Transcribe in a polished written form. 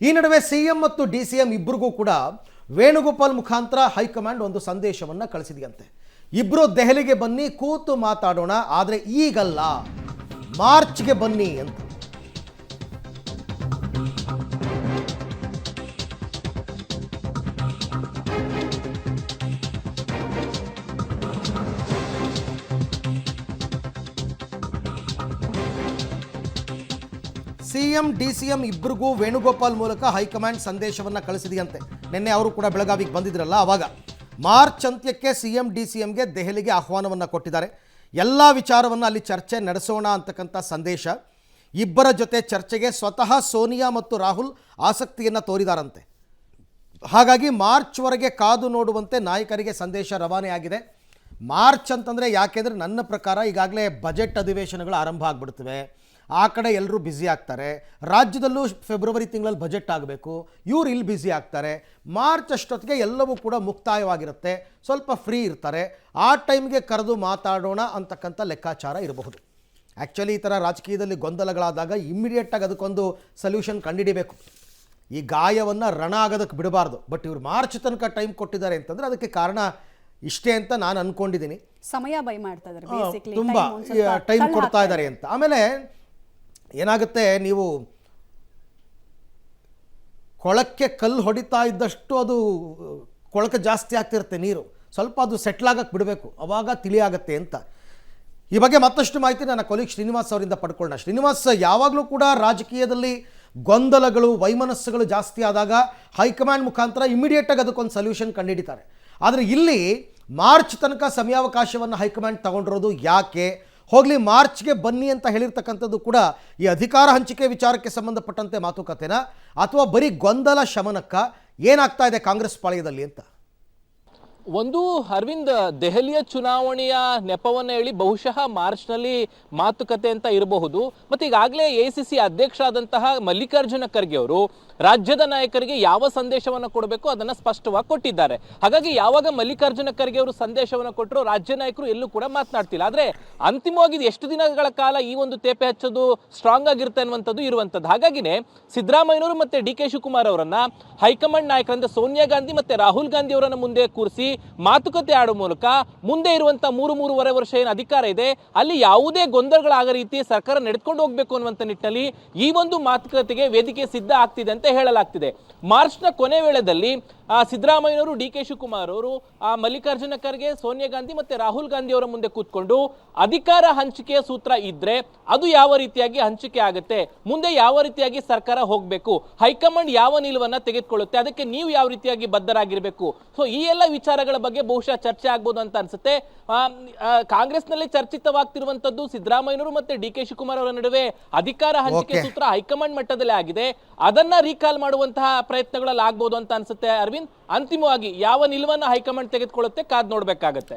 ಈ ನಡುವೆ ಸಿಎಂ ಮತ್ತು ಡಿಸಿಎಂ ಇಬ್ಬರಿಗೂ ಕೂಡ ವೇಣುಗೋಪಾಲ್ ಮುಖಾಂತರ ಹೈಕಮಾಂಡ್ ಒಂದು ಸಂದೇಶವನ್ನು ಕಳಿಸಿದೆಯಂತೆ. ಇಬ್ಬರು ದೆಹಲಿಗೆ ಬನ್ನಿ, ಕೂತು ಮಾತಾಡೋಣ, ಆದರೆ ಈಗಲ್ಲ, ಮಾರ್ಚ್ಗೆ ಬನ್ನಿ ಅಂತ. ಸಿಎಂ ಡಿಸಿಎಂ ಇಬ್ಬರಿಗೂ ವೇಣುಗೋಪಾಲ್ ಮೂಲಕ ಹೈಕಮಾಂಡ್ ಸಂದೇಶವನ್ನು ಕಳಿಸಿದೆಯಂತೆ. ನಿನ್ನೆ ಅವರು ಕೂಡ ಬೆಳಗಾವಿಗೆ ಬಂದಿದ್ರಲ್ಲ, ಆವಾಗ ಮಾರ್ಚ್ ಅಂತ್ಯಕ್ಕೆ ಸಿಎಂ ಡಿಸಿಎಂಗೆ ದೆಹಲಿಗೆ ಆಹ್ವಾನವನ್ನು ಕೊಟ್ಟಿದ್ದಾರೆ. ಎಲ್ಲ ವಿಚಾರವನ್ನು ಅಲ್ಲಿ ಚರ್ಚೆ ನಡೆಸೋಣ ಅಂತಕ್ಕಂಥ ಸಂದೇಶ. ಇಬ್ಬರ ಜೊತೆ ಚರ್ಚೆಗೆ ಸ್ವತಃ ಸೋನಿಯಾ ಮತ್ತು ರಾಹುಲ್ ಆಸಕ್ತಿಯನ್ನು ತೋರಿದಾರಂತೆ. ಹಾಗಾಗಿ ಮಾರ್ಚ್ವರೆಗೆ ಕಾದು ನೋಡುವಂತೆ ನಾಯಕರಿಗೆ ಸಂದೇಶ ರವಾನೆಯಾಗಿದೆ. ಮಾರ್ಚ್ ಅಂತಂದರೆ ಯಾಕೆಂದರೆ ನನ್ನ ಪ್ರಕಾರ ಈಗಾಗಲೇ ಬಜೆಟ್ ಅಧಿವೇಶನಗಳು ಆರಂಭ ಆಗಿಬಿಡ್ತವೆ. ಆ ಕಡೆ ಎಲ್ಲರೂ ಬ್ಯುಸಿ ಆಗ್ತಾರೆ. ರಾಜ್ಯದಲ್ಲೂ ಫೆಬ್ರವರಿ ತಿಂಗಳಲ್ಲಿ ಬಜೆಟ್ ಆಗಬೇಕು, ಇವ್ರು ಇಲ್ಲಿ ಬ್ಯುಸಿ ಆಗ್ತಾರೆ. ಮಾರ್ಚ್ ಅಷ್ಟೊತ್ತಿಗೆ ಎಲ್ಲವೂ ಕೂಡ ಮುಕ್ತಾಯವಾಗಿರುತ್ತೆ, ಸ್ವಲ್ಪ ಫ್ರೀ ಇರ್ತಾರೆ. ಆ ಟೈಮ್ಗೆ ಕರೆದು ಮಾತಾಡೋಣ ಅಂತಕ್ಕಂಥ ಲೆಕ್ಕಾಚಾರ ಇರಬಹುದು. ಆ್ಯಕ್ಚುಲಿ ಈ ಥರ ರಾಜಕೀಯದಲ್ಲಿ ಗೊಂದಲಗಳಾದಾಗ ಇಮ್ಮಿಡಿಯೇಟಾಗಿ ಅದಕ್ಕೊಂದು ಸೊಲ್ಯೂಷನ್ ಕಂಡುಹಿಡಿಬೇಕು. ಈ ಗಾಯವನ್ನು ರಣ ಆಗೋದಕ್ಕೆ ಬಿಡಬಾರ್ದು. ಬಟ್ ಇವರು ಮಾರ್ಚ್ ತನಕ ಟೈಮ್ ಕೊಟ್ಟಿದ್ದಾರೆ ಅಂತಂದರೆ ಅದಕ್ಕೆ ಕಾರಣ ಇಷ್ಟೇ ಅಂತ ನಾನು ಅಂದ್ಕೊಂಡಿದ್ದೀನಿ. ಸಮಯ ಬೈ ಮಾಡ್ತಾ ಇದ್ದಾರೆ, ತುಂಬ ಟೈಮ್ ಕೊಡ್ತಾ ಇದ್ದಾರೆ ಅಂತ. ಆಮೇಲೆ ಏನಾಗುತ್ತೆ, ನೀವು ಕೊಳಕ್ಕೆ ಕಲ್ಲು ಹೊಡಿತಾ ಇದ್ದಷ್ಟು ಅದು ಕೊಳಕೆ ಜಾಸ್ತಿ ಆಗ್ತಿರುತ್ತೆ ನೀರು. ಸ್ವಲ್ಪ ಅದು ಸೆಟ್ಲ್ ಆಗಕ್ಕೆ ಬಿಡಬೇಕು, ಆವಾಗ ತಿಳಿಯಾಗತ್ತೆ ಅಂತ. ಈ ಬಗ್ಗೆ ಮತ್ತಷ್ಟು ಮಾಹಿತಿ ನನ್ನ ಕೊಲೀಗ್ ಶ್ರೀನಿವಾಸ್ ಅವರಿಂದ ಪಡ್ಕೊಳ್ಳೋಣ. ಶ್ರೀನಿವಾಸ್, ಯಾವಾಗಲೂ ಕೂಡ ರಾಜಕೀಯದಲ್ಲಿ ಗೊಂದಲಗಳು, ವೈಮನಸ್ಸುಗಳು ಜಾಸ್ತಿ ಆದಾಗ ಹೈಕಮಾಂಡ್ ಮುಖಾಂತರ ಇಮಿಡಿಯೇಟಾಗಿ ಅದಕ್ಕೊಂದು ಸೊಲ್ಯೂಷನ್ ಕಂಡುಹಿಡಿತಾರೆ. ಆದರೆ ಇಲ್ಲಿ ಮಾರ್ಚ್ ತನಕ ಸಮಯಾವಕಾಶವನ್ನು ಹೈಕಮಾಂಡ್ ತಗೊಂಡಿರೋದು ಯಾಕೆ? ಹೋಗಲಿ, ಮಾರ್ಚ್ಗೆ ಬನ್ನಿ ಅಂತ ಹೇಳಿರ್ತಕ್ಕಂಥದ್ದು ಕೂಡ ಈ ಅಧಿಕಾರ ಹಂಚಿಕೆ ವಿಚಾರಕ್ಕೆ ಸಂಬಂಧಪಟ್ಟಂತೆ ಮಾತುಕತೆನಾ, ಅಥವಾ ಬರೀ ಗೊಂದಲ ಶಮನಕ್ಕ? ಏನಾಗ್ತಾ ಇದೆ ಕಾಂಗ್ರೆಸ್ ಪಾಳ್ಯದಲ್ಲಿ ಅಂತ? ಒಂದು ಅರವಿಂದ್, ದೆಹಲಿಯ ಚುನಾವಣೆಯ ನೆಪವನ್ನು ಹೇಳಿ ಬಹುಶಃ ಮಾರ್ಚ್ನಲ್ಲಿ ಮಾತುಕತೆ ಅಂತ ಇರಬಹುದು. ಮತ್ತು ಈಗಾಗಲೇ ಎಐಸಿಸಿ ಅಧ್ಯಕ್ಷರಾದಂತಹ ಮಲ್ಲಿಕಾರ್ಜುನ ಖರ್ಗೆ ಅವರು ರಾಜ್ಯದ ನಾಯಕರಿಗೆ ಯಾವ ಸಂದೇಶವನ್ನು ಕೊಡಬೇಕು ಅದನ್ನು ಸ್ಪಷ್ಟವಾಗಿ ಕೊಟ್ಟಿದ್ದಾರೆ. ಹಾಗಾಗಿ ಯಾವಾಗ ಮಲ್ಲಿಕಾರ್ಜುನ ಖರ್ಗೆ ಅವರು ಸಂದೇಶವನ್ನು ಕೊಟ್ಟರು, ರಾಜ್ಯ ನಾಯಕರು ಎಲ್ಲೂ ಕೂಡ ಮಾತನಾಡ್ತಿಲ್ಲ. ಆದರೆ ಅಂತಿಮವಾಗಿ ಎಷ್ಟು ದಿನಗಳ ಕಾಲ ಈ ಒಂದು ತೇಪೆ ಹಚ್ಚೋದು ಸ್ಟ್ರಾಂಗ್ ಆಗಿರುತ್ತೆ ಅನ್ನುವಂಥದ್ದು ಇರುವಂಥದ್ದು. ಹಾಗಾಗಿನೇ ಸಿದ್ದರಾಮಯ್ಯನವರು ಮತ್ತು ಡಿ ಕೆ ಶಿವಕುಮಾರ್ ಅವರನ್ನ ಹೈಕಮಾಂಡ್ ನಾಯಕರಂದ್ರೆ ಸೋನಿಯಾ ಗಾಂಧಿ ಮತ್ತು ರಾಹುಲ್ ಗಾಂಧಿ ಅವರನ್ನು ಮುಂದೆ ಕೂರಿಸಿ ಮಾತುಕತೆ ಆಡುವ ಮೂಲಕ ಮುಂದೆ ಇರುವಂತಹ 3.5 ವರ್ಷ ಏನು ಅಧಿಕಾರ ಇದೆ ಅಲ್ಲಿ ಯಾವುದೇ ಗೊಂದಲಗಳಾಗ ರೀತಿ ಸರ್ಕಾರ ನಡೆದುಕೊಂಡು ಹೋಗಬೇಕು ಅನ್ನುವಂಥ ನಿಟ್ಟಿನಲ್ಲಿ ಈ ಒಂದು ಮಾತುಕತೆಗೆ ವೇದಿಕೆ ಸಿದ್ಧ ಆಗ್ತಿದೆ ಅಂತ ಹೇಳಲಾಗ್ತಿದೆ. ಮಾರ್ಚ್ನ ಕೊನೆ ವೇಳೆಯಲ್ಲಿ ಸಿದ್ದರಾಮಯ್ಯನವರು, ಡಿ ಕೆ ಶಿವಕುಮಾರ್ ಅವರು, ಮಲ್ಲಿಕಾರ್ಜುನ ಖರ್ಗೆ, ಸೋನಿಯಾ ಗಾಂಧಿ ಮತ್ತೆ ರಾಹುಲ್ ಗಾಂಧಿ ಅವರ ಮುಂದೆ ಕೂತ್ಕೊಂಡು ಅಧಿಕಾರ ಹಂಚಿಕೆಯ ಸೂತ್ರ ಇದ್ರೆ ಅದು ಯಾವ ರೀತಿಯಾಗಿ ಹಂಚಿಕೆ ಆಗುತ್ತೆ, ಮುಂದೆ ಯಾವ ರೀತಿಯಾಗಿ ಸರ್ಕಾರ ಹೋಗಬೇಕು, ಹೈಕಮಾಂಡ್ ಯಾವ ನಿಲುವನ್ನ ತೆಗೆದುಕೊಳ್ಳುತ್ತೆ, ಅದಕ್ಕೆ ನೀವು ಯಾವ ರೀತಿಯಾಗಿ ಬದ್ಧರಾಗಿರಬೇಕು. ಸೊ ಈ ಎಲ್ಲ ವಿಚಾರಗಳ ಬಗ್ಗೆ ಬಹುಶಃ ಚರ್ಚೆ ಆಗ್ಬೋದು ಅಂತ ಅನ್ಸುತ್ತೆ. ಕಾಂಗ್ರೆಸ್ನಲ್ಲಿ ಚರ್ಚಿತವಾಗ್ತಿರುವಂತದ್ದು ಸಿದ್ದರಾಮಯ್ಯನವರು ಮತ್ತೆ ಡಿ ಕೆ ಶಿವಕುಮಾರ್ ಅವರ ನಡುವೆ ಅಧಿಕಾರ ಹಂಚಿಕೆ ಸೂತ್ರ ಹೈಕಮಾಂಡ್ ಮಟ್ಟದಲ್ಲಿ ಆಗಿದೆ. ಅದನ್ನ ರೀಕಾಲ್ ಮಾಡುವಂತಹ ಪ್ರಯತ್ನಗಳಲ್ಲಿ ಆಗ್ಬೋದು ಅಂತ ಅನ್ಸುತ್ತೆ. ಅರವಿಂದ್, ಅಂತಿಮವಾಗಿ ಯಾವ ನಿಲುವನ್ನ ಹೈಕಮಾಂಡ್ ತೆಗೆದುಕೊಳ್ಳುತ್ತೆ ಕಾದ್ ನೋಡ್ಬೇಕಾಗತ್ತೆ.